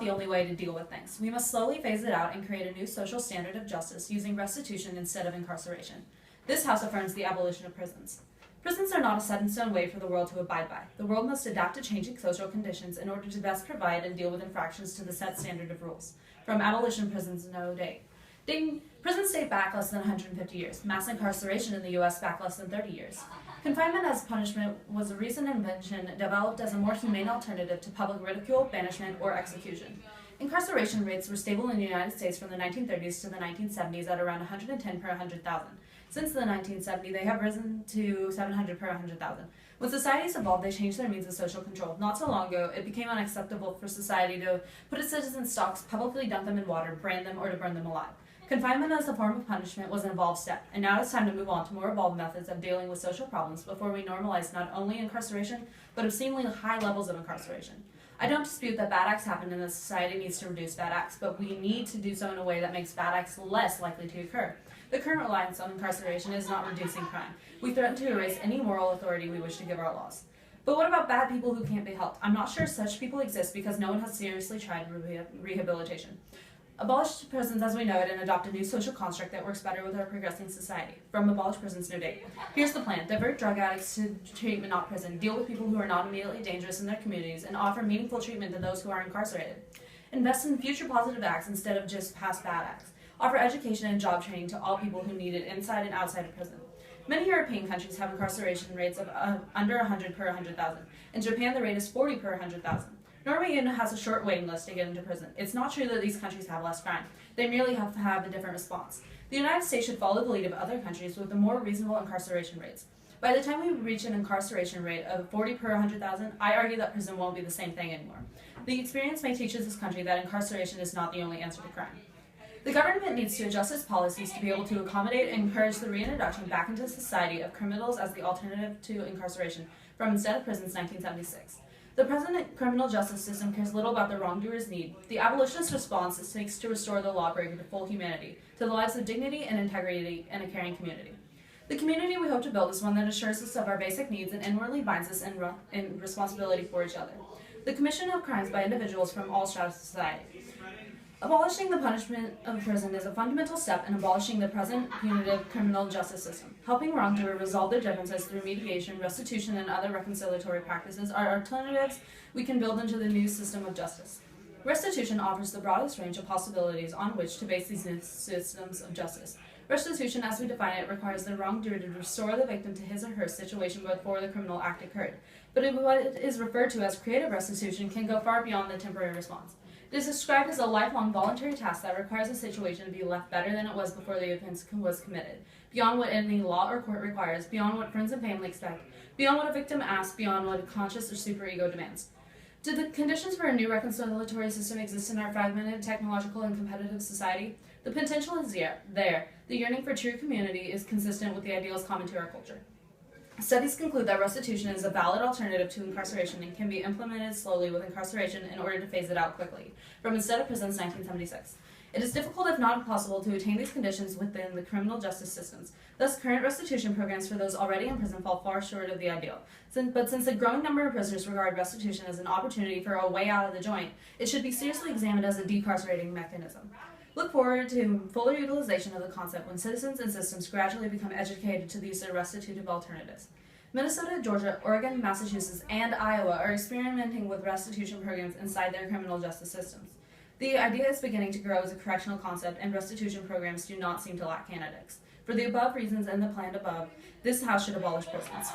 not the only way to deal with things. We must slowly phase it out and create a new social standard of justice using restitution instead of incarceration. This House affirms the abolition of prisons. Prisons are not a set-in-stone way for the world to abide by. The world must adapt to changing social conditions in order to best provide and deal with infractions to the set standard of rules. From abolition, prisons no date. Prisons date back less than 150 years. Mass incarceration in the U.S. back less than 30 years. Confinement as punishment was a recent invention developed as a more humane alternative to public ridicule, banishment, or execution. Incarceration rates were stable in the United States from the 1930s to the 1970s at around 110 per 100,000. Since the 1970s, they have risen to 700 per 100,000. When societies evolved, they changed their means of social control. Not so long ago, it became unacceptable for society to put its citizens in stocks, publicly dump them in water, brand them, or to burn them alive. Confinement as a form of punishment was an evolved step, and now it's time to move on to more evolved methods of dealing with social problems before we normalize not only incarceration, but obscenely high levels of incarceration. I don't dispute that bad acts happen and that society needs to reduce bad acts, but we need to do so in a way that makes bad acts less likely to occur. The current reliance on incarceration is not reducing crime. We threaten to erase any moral authority we wish to give our laws. But what about bad people who can't be helped? I'm not sure such people exist because no one has seriously tried rehabilitation. Abolish prisons as we know it and adopt a new social construct that works better with our progressing society. From Abolish Prisons, no date. Here's the plan. Divert drug addicts to treatment, not prison. Deal with people who are not immediately dangerous in their communities and offer meaningful treatment to those who are incarcerated. Invest in future positive acts instead of just past bad acts. Offer education and job training to all people who need it inside and outside of prison. Many European countries have incarceration rates of under 100 per 100,000. In Japan, the rate is 40 per 100,000. Norway even has a short waiting list to get into prison. It's not true that these countries have less crime. They merely have to have a different response. The United States should follow the lead of other countries with the more reasonable incarceration rates. By the time we reach an incarceration rate of 40 per 100,000, I argue that prison won't be the same thing anymore. The experience may teach this country that incarceration is not the only answer to crime. The government needs to adjust its policies to be able to accommodate and encourage the reintroduction back into society of criminals as the alternative to incarceration from instead of prisons 1976. The present criminal justice system cares little about the wrongdoer's need. The abolitionist response seeks to restore the lawbreaker to full humanity, to the lives of dignity and integrity in a caring community. The community we hope to build is one that assures us of our basic needs and inwardly binds us in responsibility for each other. The commission of crimes by individuals from all strata of society. Abolishing the punishment of prison is a fundamental step in abolishing the present punitive criminal justice system. Helping wrongdoers resolve their differences through mediation, restitution, and other reconciliatory practices are alternatives we can build into the new system of justice. Restitution offers the broadest range of possibilities on which to base these new systems of justice. Restitution, as we define it, requires the wrongdoer to restore the victim to his or her situation before the criminal act occurred. But what is referred to as creative restitution can go far beyond the temporary response. It is described as a lifelong voluntary task that requires a situation to be left better than it was before the offense was committed, beyond what any law or court requires, beyond what friends and family expect, beyond what a victim asks, beyond what a conscious or superego demands. Do the conditions for a new reconciliatory system exist in our fragmented, technological, and competitive society? The potential is there. The yearning for true community is consistent with the ideals common to our culture. Studies conclude that restitution is a valid alternative to incarceration and can be implemented slowly with incarceration in order to phase it out quickly, from instead of prisons 1976. It is difficult, if not impossible, to attain these conditions within the criminal justice systems. Thus, current restitution programs for those already in prison fall far short of the ideal. But since a growing number of prisoners regard restitution as an opportunity for a way out of the joint, it should be seriously examined as a decarcerating mechanism. Look forward to fuller utilization of the concept when citizens and systems gradually become educated to these restitutive alternatives. Minnesota, Georgia, Oregon, Massachusetts, and Iowa are experimenting with restitution programs inside their criminal justice systems. The idea is beginning to grow as a correctional concept, and restitution programs do not seem to lack candidates. For the above reasons and the planned above, this House should abolish prisons.